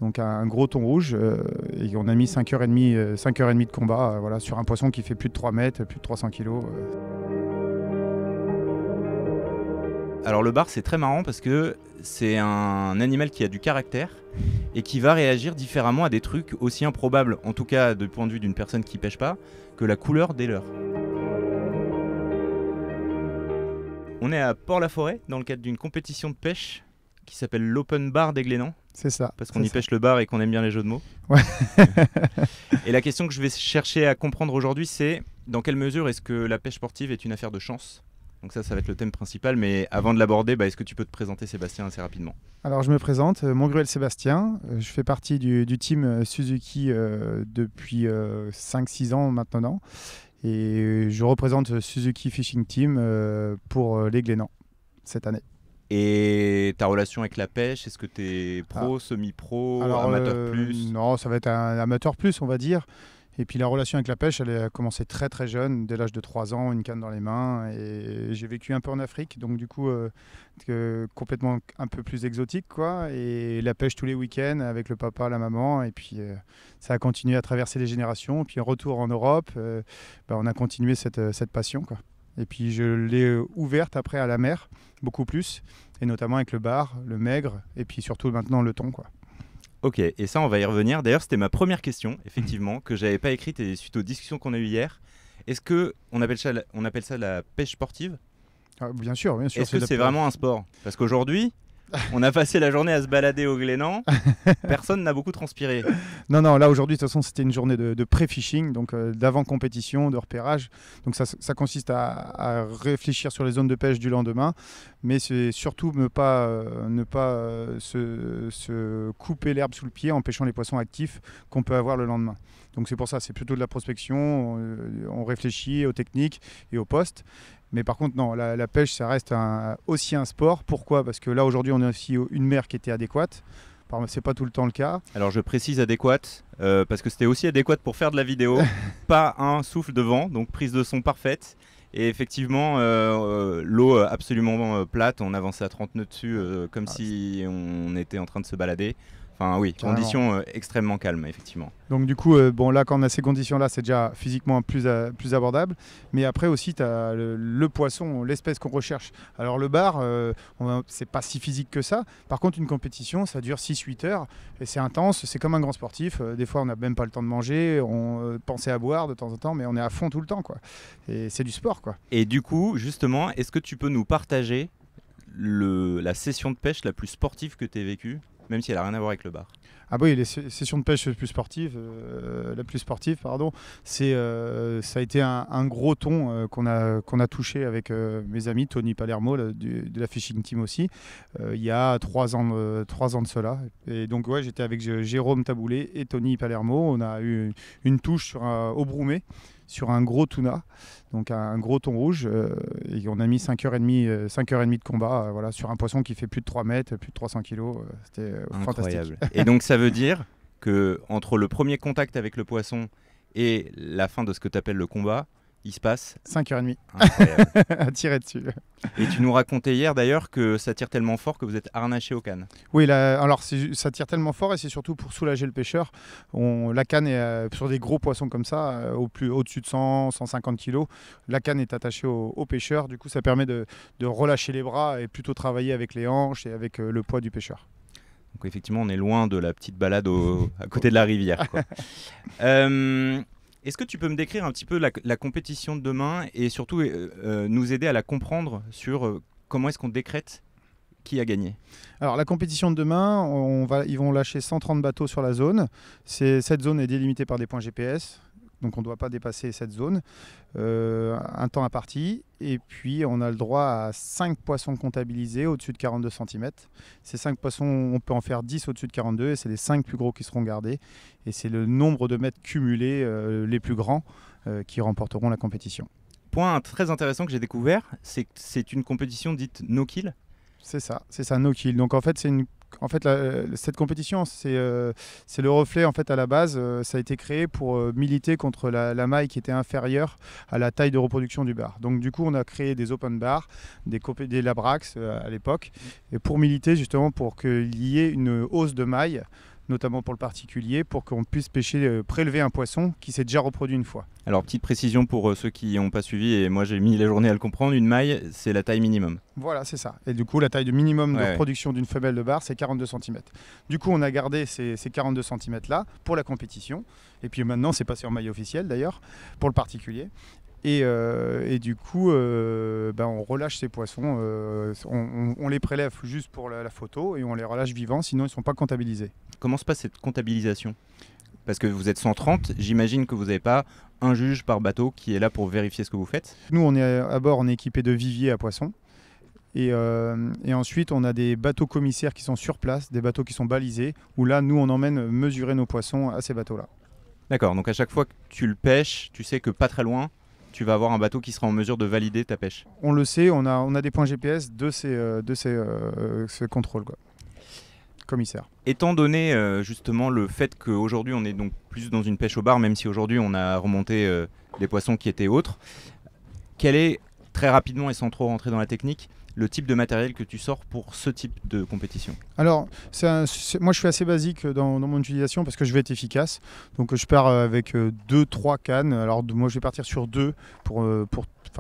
donc un gros thon rouge. Et on a mis 5h30 de combat voilà, sur un poisson qui fait plus de 3 mètres, plus de 300 kilos. Alors le bar, c'est très marrant parce que c'est un animal qui a du caractère et qui va réagir différemment à des trucs aussi improbables, en tout cas du point de vue d'une personne qui pêche pas, que la couleur des leurres. On est à Port-la-Forêt dans le cadre d'une compétition de pêche qui s'appelle l'Open Bar des Glénans. C'est ça. Parce qu'on y pêche le bar et qu'on aime bien les jeux de mots. Ouais. Et la question que je vais chercher à comprendre aujourd'hui, c'est dans quelle mesure est-ce que la pêche sportive est une affaire de chance ? Donc ça va être le thème principal, mais avant de l'aborder, est-ce que tu peux te présenter, Sébastien, assez rapidement ? Alors je me présente, Montgruel Sébastien, je fais partie du team Suzuki depuis 5-6 ans maintenant, et je représente Suzuki Fishing Team pour les Glénans cette année. Et ta relation avec la pêche, est-ce que tu es pro, semi-pro, amateur plus ? Non, ça va être un amateur plus, on va dire. Et puis la relation avec la pêche, elle a commencé très très jeune, dès l'âge de 3 ans, une canne dans les mains. Et j'ai vécu un peu en Afrique, donc du coup complètement un peu plus exotique, quoi. Et la pêche tous les week-ends avec le papa, la maman. Et puis ça a continué à traverser les générations. Puis retour en Europe, on a continué cette passion, quoi. Et puis je l'ai ouverte après à la mer, beaucoup plus. Et notamment avec le bar, le maigre, et puis surtout maintenant le thon, quoi. Ok, et ça on va y revenir. D'ailleurs c'était ma première question, effectivement, que j'avais pas écrite et suite aux discussions qu'on a eues hier. Est-ce qu'on appelle ça la pêche sportive ? Bien sûr. Est-ce que c'est vraiment un sport ? Parce qu'aujourd'hui, on a passé la journée à se balader au Glénan, personne n'a beaucoup transpiré. Non, là aujourd'hui, de toute façon, c'était une journée de pré-fishing, donc d'avant-compétition, de repérage. Donc ça consiste à réfléchir sur les zones de pêche du lendemain, mais c'est surtout ne pas se couper l'herbe sous le pied en pêchant les poissons actifs qu'on peut avoir le lendemain. Donc c'est pour ça, c'est plutôt de la prospection, on réfléchit aux techniques et aux postes. Mais par contre, non, la pêche, ça reste aussi un sport. Pourquoi ? Parce que là, aujourd'hui, on a aussi une mer qui était adéquate. C'est pas tout le temps le cas. Alors, je précise adéquate, parce que c'était aussi adéquate pour faire de la vidéo. Pas un souffle de vent, donc prise de son parfaite. Et effectivement, l'eau absolument plate. On avançait à 30 nœuds dessus, comme si on était en train de se balader. Enfin oui, conditions extrêmement calmes, effectivement. Donc du coup, là, quand on a ces conditions-là, c'est déjà physiquement plus abordable. Mais après aussi, tu as le poisson, l'espèce qu'on recherche. Alors le bar, c'est pas si physique que ça. Par contre, une compétition, ça dure 6-8 heures. Et c'est intense, c'est comme un grand sportif. Des fois, on n'a même pas le temps de manger. On pensait à boire de temps en temps, mais on est à fond tout le temps, quoi. Et c'est du sport, quoi. Et du coup, justement, est-ce que tu peux nous partager la session de pêche la plus sportive que tu aies vécue ? Même si elle n'a rien à voir avec le bar. Ah oui, les sessions de pêche la plus sportive, ça a été un gros thon qu'on a touché avec mes amis, Tony Palermo de la Fishing Team aussi, il y a 3 ans de cela. Et donc j'étais avec Jérôme Taboulé et Tony Palermo, on a eu une touche au Broumet, sur un gros tuna, donc un gros thon rouge, et on a mis 5h30 de combat sur un poisson qui fait plus de 3 mètres, plus de 300 kilos, c'était fantastique. Et donc ça veut dire qu'entre le premier contact avec le poisson et la fin de ce que tu appelles le combat, il se passe 5h30 à tirer dessus. Et tu nous racontais hier d'ailleurs que ça tire tellement fort que vous êtes harnaché aux cannes. Oui, alors ça tire tellement fort et c'est surtout pour soulager le pêcheur. La canne est sur des gros poissons comme ça, au-dessus de 100-150 kg. La canne est attachée au pêcheur. Du coup, ça permet de relâcher les bras et plutôt travailler avec les hanches et avec le poids du pêcheur. Donc effectivement, on est loin de la petite balade à côté de la rivière, quoi. Est-ce que tu peux me décrire un petit peu la compétition de demain et surtout nous aider à la comprendre sur comment est-ce qu'on décrète qui a gagné ? Alors la compétition de demain, ils vont lâcher 130 bateaux sur la zone. Cette zone est délimitée par des points GPS. Donc on ne doit pas dépasser cette zone, un temps imparti. Et puis on a le droit à 5 poissons comptabilisés au-dessus de 42 cm. Ces 5 poissons, on peut en faire 10 au-dessus de 42 et c'est les 5 plus gros qui seront gardés. Et c'est le nombre de mètres cumulés les plus grands qui remporteront la compétition. Point très intéressant que j'ai découvert, c'est que c'est une compétition dite no-kill. C'est ça, no kill. Donc en fait, cette compétition, c'est le reflet en fait à la base. Ça a été créé pour militer contre la maille qui était inférieure à la taille de reproduction du bar. Donc du coup, on a créé des open bars, des Labrax à l'époque, et pour militer justement pour qu'il y ait une hausse de maille notamment pour le particulier, pour qu'on puisse prélever un poisson qui s'est déjà reproduit une fois. Alors, petite précision pour ceux qui n'ont pas suivi, et moi j'ai mis la journée à le comprendre, une maille, c'est la taille minimum. Voilà, c'est ça. Et du coup, la taille de minimum de Ouais. reproduction d'une femelle de bar, c'est 42 cm. Du coup, on a gardé ces 42 cm-là pour la compétition. Et puis maintenant, c'est passé en maille officielle d'ailleurs, pour le particulier. Et du coup, on relâche ces poissons, on les prélève juste pour la photo et on les relâche vivants, sinon ils ne sont pas comptabilisés. Comment se passe cette comptabilisation? Parce que vous êtes 130, j'imagine que vous n'avez pas un juge par bateau qui est là pour vérifier ce que vous faites. Nous, on est à bord, on est équipé de viviers à poissons. Et ensuite, on a des bateaux commissaires qui sont sur place, des bateaux qui sont balisés, où là, nous, on emmène mesurer nos poissons à ces bateaux-là. D'accord, donc à chaque fois que tu le pêches, tu sais que pas très loin, tu vas avoir un bateau qui sera en mesure de valider ta pêche. On le sait, on a des points GPS de ces contrôles, quoi. Commissaire. Étant donné justement le fait qu'aujourd'hui on est donc plus dans une pêche au bar, même si aujourd'hui on a remonté des poissons qui étaient autres, quel est, très rapidement et sans trop rentrer dans la technique, le type de matériel que tu sors pour ce type de compétition? Alors, moi je suis assez basique dans mon utilisation parce que je veux être efficace. Donc je pars avec 2-3 cannes. Alors moi je vais partir sur 2 pour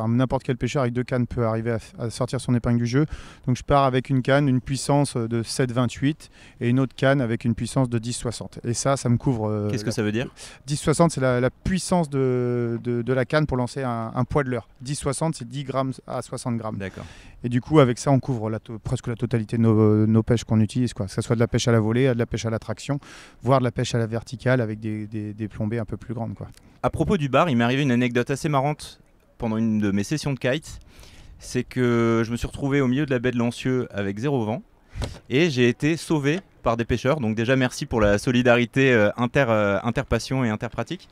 n'importe quel pêcheur avec 2 cannes peut arriver à sortir son épingle du jeu. Donc je pars avec une canne, une puissance de 7,28 et une autre canne avec une puissance de 10,60. Et ça me couvre. Qu'est-ce que ça veut dire? 10,60 c'est la puissance de la canne pour lancer un poids de leurre. 10,60 c'est 10 grammes à 60 grammes. D'accord. Et du coup, avec ça, on couvre presque la totalité de nos pêches qu'on utilise, quoi. Que ce soit de la pêche à la volée, de la pêche à la traction, voire de la pêche à la verticale avec des plombées un peu plus grandes, quoi. À propos du bar, il m'est arrivé une anecdote assez marrante pendant une de mes sessions de kite. C'est que je me suis retrouvé au milieu de la baie de Lancieux avec 0 vent et j'ai été sauvé par des pêcheurs. Donc déjà, merci pour la solidarité interpassion et interpratique.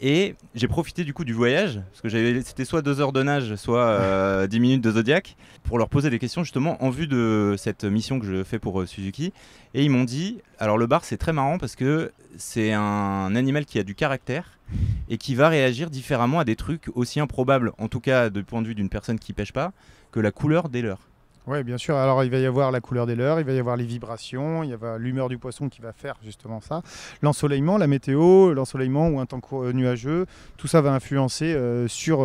Et j'ai profité du coup du voyage, parce que c'était soit 2 heures de nage, soit 10 minutes de Zodiac, pour leur poser des questions justement en vue de cette mission que je fais pour Suzuki. Et ils m'ont dit, alors le bar c'est très marrant parce que c'est un animal qui a du caractère et qui va réagir différemment à des trucs aussi improbables, en tout cas du point de vue d'une personne qui pêche pas, que la couleur des leurres. Oui, bien sûr. Alors, il va y avoir la couleur des leurres, il va y avoir les vibrations, il y avoir l'humeur du poisson qui va faire justement ça. L'ensoleillement, la météo, l'ensoleillement ou un temps nuageux, tout ça va influencer sur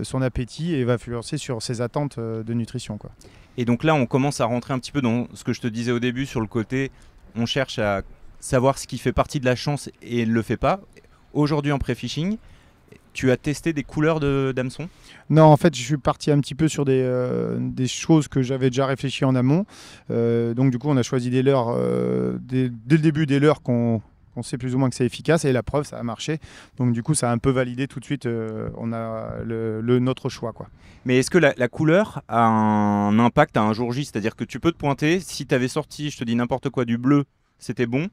son appétit et va influencer sur ses attentes de nutrition, quoi. Et donc là, on commence à rentrer un petit peu dans ce que je te disais au début sur le côté, on cherche à savoir ce qui fait partie de la chance et ne le fait pas. Aujourd'hui en pré-fishing, tu as testé des couleurs d'hameçon? Non, en fait, je suis parti un petit peu sur des choses que j'avais déjà réfléchi en amont. Donc, du coup, on a choisi des leurres, dès le début, des leurres qu'on sait plus ou moins que c'est efficace. Et la preuve, ça a marché. Donc, du coup, ça a un peu validé tout de suite. On a notre choix, quoi. Mais est-ce que la couleur a un impact à un jour J? C'est-à-dire que tu peux te pointer, si tu avais sorti, je te dis n'importe quoi, du bleu, c'était bon.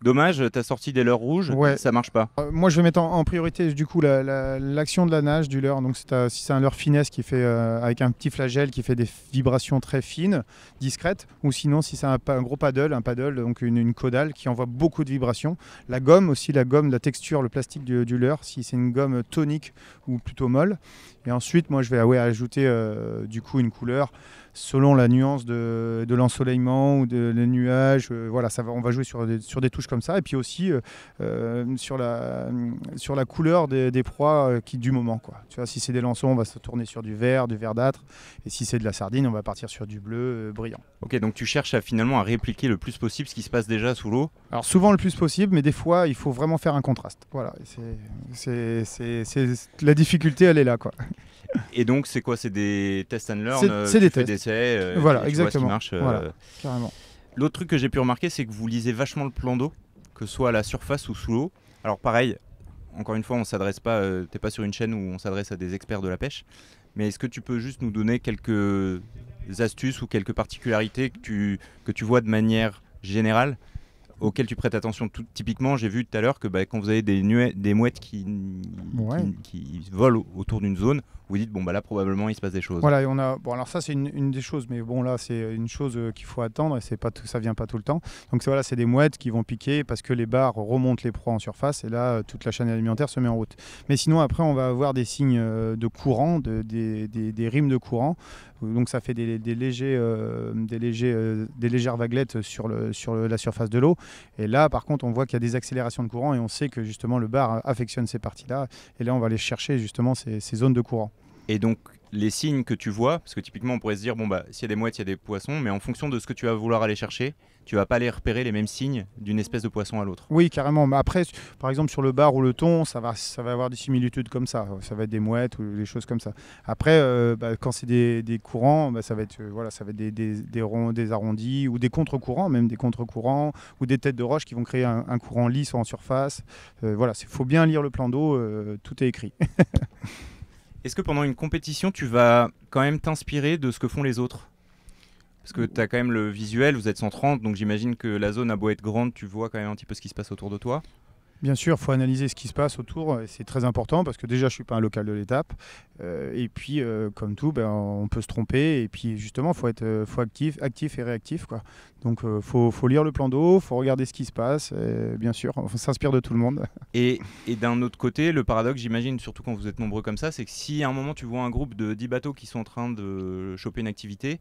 Dommage, tu as sorti des leurres rouges, ouais. Ça marche pas. Moi, je vais mettre en priorité du coup l'action de la nage du leurre. Donc, si c'est un leurre finesse qui fait avec un petit flagelle qui fait des vibrations très fines, discrètes, ou sinon si c'est un gros paddle, donc une caudale qui envoie beaucoup de vibrations. La gomme aussi, la texture, le plastique du leurre, si c'est une gomme tonique ou plutôt molle. Et ensuite, moi, je vais ajouter du coup une couleur selon la nuance de l'ensoleillement ou des nuages. Voilà, on va jouer sur des touches comme ça. Et puis aussi sur la couleur des proies du moment, quoi. Tu vois, si c'est des lançons, on va se tourner sur du vert, du verdâtre. Et si c'est de la sardine, on va partir sur du bleu brillant. Ok, donc tu cherches finalement à répliquer le plus possible ce qui se passe déjà sous l'eau. Alors souvent le plus possible, mais des fois, il faut vraiment faire un contraste. Voilà, la difficulté, elle est là, quoi. Et donc, c'est quoi? C'est des test and learn? C'est des tests. Des essais, voilà, et tu vois ce qui exactement. marche. Voilà, carrément. L'autre truc que j'ai pu remarquer, c'est que vous lisez vachement le plan d'eau, que ce soit à la surface ou sous l'eau. Alors pareil, encore une fois, on s'adresse pas, t'es pas sur une chaîne où on s'adresse à des experts de la pêche. Mais est-ce que tu peux juste nous donner quelques astuces ou quelques particularités que tu vois de manière générale, auxquelles tu prêtes attention? Typiquement, j'ai vu tout à l'heure que quand vous avez des mouettes qui volent autour d'une zone, vous dites là probablement il se passe des choses. Voilà, et alors ça c'est une des choses, mais bon là c'est une chose qu'il faut attendre et ça vient pas tout le temps. Donc c'est des mouettes qui vont piquer parce que les bars remontent les proies en surface et là toute la chaîne alimentaire se met en route. Mais sinon après on va avoir des signes de courant, des rimes de courant. Donc ça fait des légères vaguelettes sur la surface de l'eau. Et là, par contre, on voit qu'il y a des accélérations de courant et on sait que justement le bar affectionne ces parties-là. Et là, on va aller chercher justement ces zones de courant. Et donc, les signes que tu vois, parce que typiquement, on pourrait se dire, bon, bah, s'il y a des mouettes, il y a des poissons, mais en fonction de ce que tu vas vouloir aller chercher, tu vas pas aller repérer les mêmes signes d'une espèce de poisson à l'autre. Oui, carrément. Mais après, par exemple, sur le bar ou le thon, ça va avoir des similitudes comme ça. Ça va être des mouettes ou des choses comme ça. Après, quand c'est des courants, ça va être, des arrondis ou des contre-courants, même des contre-courants ou des têtes de roche qui vont créer un courant lisse en surface. Voilà, il faut bien lire le plan d'eau, tout est écrit. Est-ce que pendant une compétition, tu vas quand même t'inspirer de ce que font les autres ? Parce que tu as quand même le visuel, vous êtes 130, donc j'imagine que la zone a beau être grande, tu vois quand même un petit peu ce qui se passe autour de toi. Bien sûr, il faut analyser ce qui se passe autour, et c'est très important parce que déjà je ne suis pas un local de l'étape, et puis comme tout, on peut se tromper, et puis justement il faut être actif et réactif, quoi. Donc il faut lire le plan d'eau, il faut regarder ce qui se passe, et bien sûr, on s'inspire de tout le monde. Et d'un autre côté, le paradoxe, j'imagine, surtout quand vous êtes nombreux comme ça, c'est que si à un moment tu vois un groupe de 10 bateaux qui sont en train de choper une activité,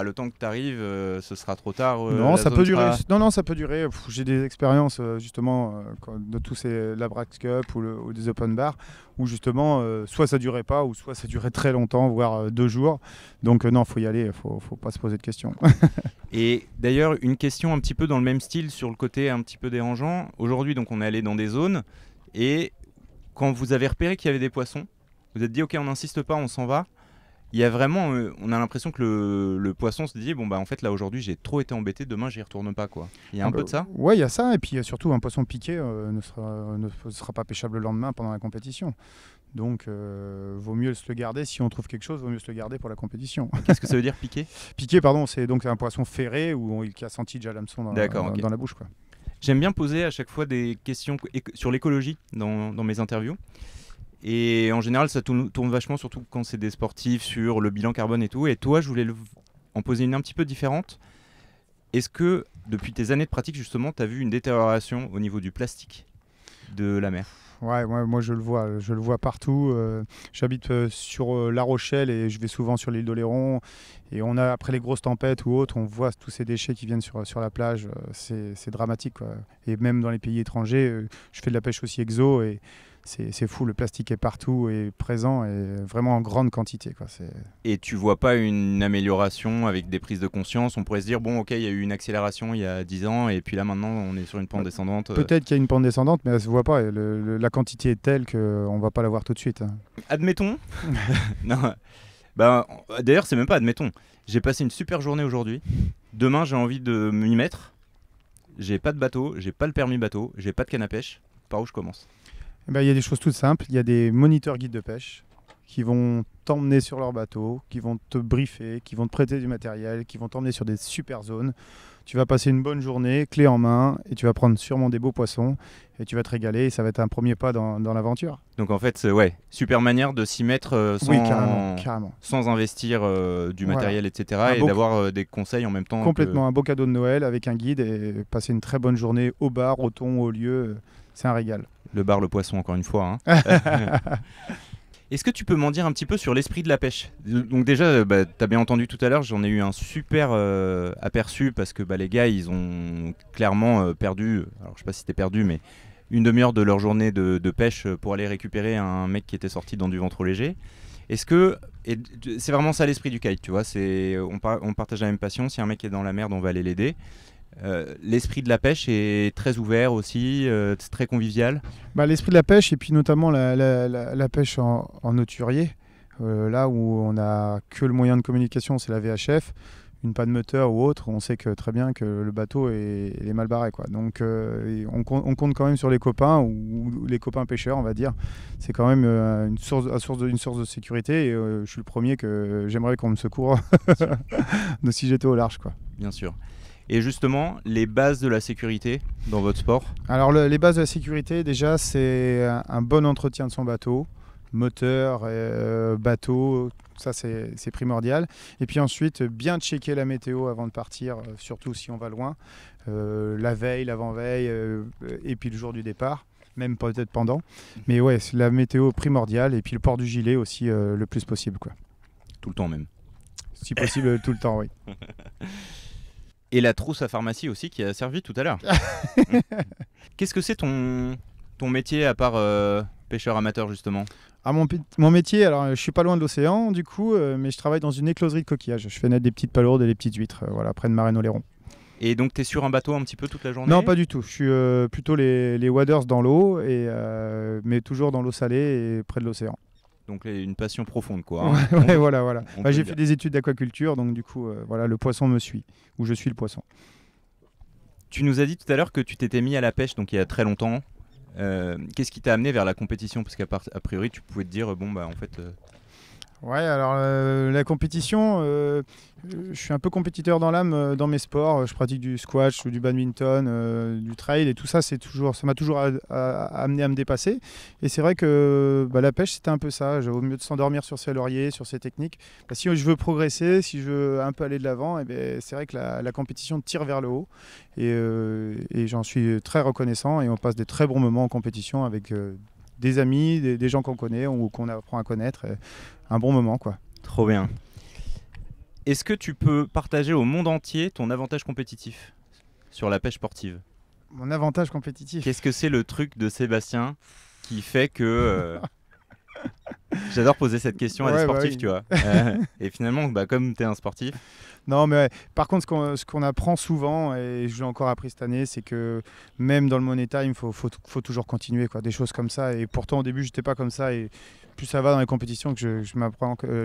le temps que tu arrives, ce sera trop tard. Non, ça peut durer. Non, ça peut durer. J'ai des expériences justement de tous ces Labrax Cup ou des open bars où justement soit ça durait pas ou soit ça durait très longtemps, voire 2 jours. Donc non, faut y aller. Faut pas se poser de questions. Et d'ailleurs, une question un petit peu dans le même style sur le côté un petit peu dérangeant. Aujourd'hui, donc on est allé dans des zones et quand vous avez repéré qu'il y avait des poissons, vous êtes dit ok, on n'insiste pas, on s'en va. Il y a vraiment, on a l'impression que le poisson se dit en fait là aujourd'hui j'ai trop été embêté, demain j'y retourne pas quoi. Il y a un peu de ça. Ouais, il y a ça, et puis il y a surtout un poisson piqué ne sera pas pêchable le lendemain pendant la compétition. Donc vaut mieux se le garder, si on trouve quelque chose, vaut mieux se le garder pour la compétition. Qu'est-ce que ça veut dire piqué ? Piqué, pardon, c'est donc un poisson ferré qui a senti déjà l'hameçon dans la bouche, quoi. J'aime bien poser à chaque fois des questions sur l'écologie dans mes interviews. Et en général, ça tourne vachement, surtout quand c'est des sportifs, sur le bilan carbone et tout. Et toi, je voulais en poser une un petit peu différente. Est-ce que, depuis tes années de pratique, justement, tu as vu une détérioration au niveau du plastique de la mer ? Ouais, moi je le vois partout. J'habite sur La Rochelle et je vais souvent sur l'île d'Oléron. Et après les grosses tempêtes ou autres, on voit tous ces déchets qui viennent sur la plage. C'est dramatique, quoi. Et même dans les pays étrangers, je fais de la pêche aussi exo et c'est fou. Le plastique est partout et présent et vraiment en grande quantité, quoi. Et tu vois pas une amélioration avec des prises de conscience ? On pourrait se dire, bon ok, il y a eu une accélération il y a 10 ans et puis là maintenant on est sur une pente descendante. Peut-être qu'il y a une pente descendante, mais elle se voit pas. La quantité est telle qu'on va pas la voir tout de suite. Admettons. Non. D'ailleurs, c'est même pas admettons. J'ai passé une super journée aujourd'hui. Demain, j'ai envie de m'y mettre. J'ai pas de bateau, j'ai pas le permis bateau, j'ai pas de canne à pêche. Par où je commence ? Il y a des choses toutes simples. Il y a des moniteurs guides de pêche qui vont t'emmener sur leur bateau, qui vont te briefer, qui vont te prêter du matériel, qui vont t'emmener sur des super zones. Tu vas passer une bonne journée, clé en main, et tu vas prendre sûrement des beaux poissons, et tu vas te régaler, et ça va être un premier pas dans l'aventure. Donc en fait, super manière de s'y mettre carrément. Sans investir du matériel, etc. Et d'avoir des conseils en même temps. Complètement, un beau cadeau de Noël avec un guide, et passer une très bonne journée au bar, au thon, au lieu, c'est un régal. Le bar, le poisson, encore une fois. Hein. Est-ce que tu peux m'en dire un petit peu sur l'esprit de la pêche ? Donc déjà, tu as bien entendu tout à l'heure, j'en ai eu un super aperçu parce que les gars, ils ont clairement perdu, alors je sais pas si c'était perdu, mais une demi-heure de leur journée de pêche pour aller récupérer un mec qui était sorti dans du vent trop léger. Est-ce que, et c'est vraiment ça l'esprit du kite, tu vois, on partage la même passion, si un mec est dans la merde, on va aller l'aider. L'esprit de la pêche est très ouvert aussi, très convivial. L'esprit de la pêche et puis notamment la pêche en hauturier, là où on n'a que le moyen de communication, c'est la VHF, une panne moteur ou autre, on sait très bien que le bateau est mal barré, quoi. Donc on compte quand même sur les copains ou les copains pêcheurs, on va dire. C'est quand même une source de sécurité et je suis le premier que j'aimerais qu'on me secoure de si j'étais au large, quoi. Bien sûr. Et justement, les bases de la sécurité dans votre sport ? Alors les bases de la sécurité, déjà, c'est un bon entretien de son bateau, moteur, bateau, ça c'est primordial. Et puis ensuite, bien checker la météo avant de partir, surtout si on va loin, la veille, l'avant-veille, et puis le jour du départ, même peut-être pendant. Mais ouais, c'est la météo primordiale, et puis le port du gilet aussi le plus possible, quoi. Tout le temps même ? Si possible, tout le temps, oui. Et la trousse à pharmacie aussi qui a servi tout à l'heure. Qu'est-ce que c'est ton métier à part pêcheur amateur justement? Ah, mon métier, alors je suis pas loin de l'océan du coup, mais je travaille dans une écloserie de coquillages. Je fais naître des petites palourdes et des petites huîtres, voilà, près de Marennes-Oléron. Et donc tu es sur un bateau un petit peu toute la journée? Non, pas du tout. Je suis plutôt les waders dans l'eau, mais toujours dans l'eau salée et près de l'océan. Donc une passion profonde quoi. Hein. Ouais, voilà. Bah, j'ai fait des études d'aquaculture, donc du coup, voilà, le poisson me suit, ou je suis le poisson. Tu nous as dit tout à l'heure que tu t'étais mis à la pêche donc il y a très longtemps. Qu'est-ce qui t'a amené vers la compétition? Parce qu'a priori tu pouvais te dire bon bah en fait... Ouais, alors la compétition, je suis un peu compétiteur dans l'âme dans mes sports. Je pratique du squash ou du badminton, du trail et tout ça, ça m'a toujours amené à me dépasser. Et c'est vrai que la pêche, c'était un peu ça. Au mieux de s'endormir sur ses lauriers, sur ses techniques, si je veux progresser, si je veux un peu aller de l'avant, c'est vrai que la compétition tire vers le haut. Et j'en suis très reconnaissant et on passe des très bons moments en compétition avec des amis, des gens qu'on connaît ou qu'on apprend à connaître. Un bon moment, quoi. Trop bien. Est-ce que tu peux partager au monde entier ton avantage compétitif sur la pêche sportive? Mon avantage compétitif? Qu'est-ce que c'est le truc de Sébastien qui fait que... J'adore poser cette question à des sportifs, tu vois. Et finalement, comme tu es un sportif... Non, mais par contre, ce qu'on apprend souvent, et je l'ai encore appris cette année, c'est que même dans le money time, il faut toujours continuer, quoi, des choses comme ça. Et pourtant, au début, je n'étais pas comme ça. Et plus ça va dans les compétitions, que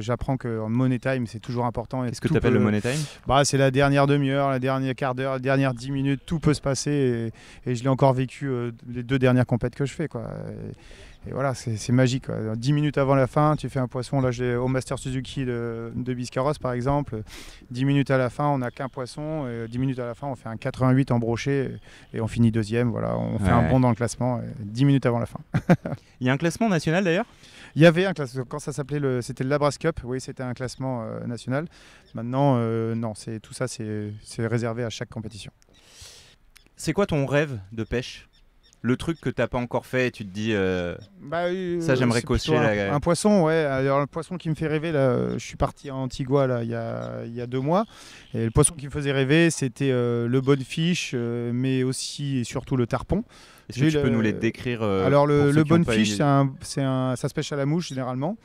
j'apprends qu'en money time, c'est toujours important. Qu'est-ce que tu appelles le money time? C'est la dernière demi-heure, la dernière quart d'heure, la dernière 10 minutes, tout peut se passer. Et je l'ai encore vécu les 2 dernières compètes que je fais, quoi. Et voilà, c'est magique, quoi. 10 minutes avant la fin, tu fais un poisson. Là, au Master Suzuki de Biscarrosse, par exemple. 10 minutes à la fin, on n'a qu'un poisson. Et 10 minutes à la fin, on fait un 88 en brochet et on finit deuxième. Voilà, on fait un bond dans le classement 10 minutes avant la fin. Il y a un classement national d'ailleurs? Il y avait un classement, quand ça s'appelait c'était le Labras Cup, oui, c'était un classement national. Maintenant, non, tout ça, c'est réservé à chaque compétition. C'est quoi ton rêve de pêche? Le truc que t'as pas encore fait et tu te dis ça j'aimerais cocher un poisson, ouais. Alors le poisson qui me fait rêver là, je suis parti à Antigua là il y a 2 mois et le poisson qui me faisait rêver c'était le bonefish mais aussi et surtout le tarpon. Est-ce que tu peux nous les décrire? Alors le bonefish ça se pêche à la mouche généralement.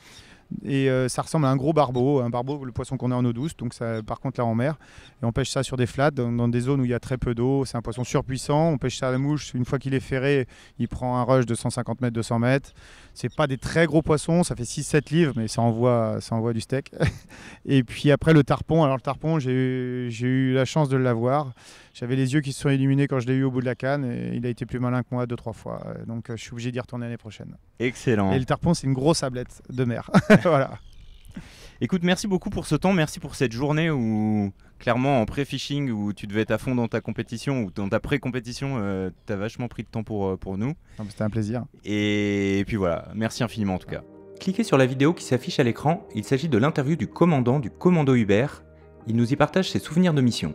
Et ça ressemble à un gros barbeau, le poisson qu'on a en eau douce, donc ça, par contre là en mer. Et on pêche ça sur des flats, dans des zones où il y a très peu d'eau. C'est un poisson surpuissant, on pêche ça à la mouche. Une fois qu'il est ferré, il prend un rush de 150 mètres, 200 mètres. C'est pas des très gros poissons, ça fait 6-7 livres, mais ça envoie du steak. Et puis après le tarpon, alors le tarpon, j'ai eu la chance de l'avoir. J'avais les yeux qui se sont illuminés quand je l'ai eu au bout de la canne et il a été plus malin que moi 2-3 fois. Donc je suis obligé d'y retourner l'année prochaine. Excellent. Et le tarpon, c'est une grosse sablette de mer. Voilà. Écoute, merci beaucoup pour ce temps, merci pour cette journée où clairement en pré-fishing où tu devais être à fond dans ta compétition ou dans ta pré-compétition, tu as vachement pris de temps pour nous. C'était un plaisir. Et puis voilà, merci infiniment en tout cas. Cliquez sur la vidéo qui s'affiche à l'écran, il s'agit de l'interview du commandant du commando Hubert. Il nous y partage ses souvenirs de mission.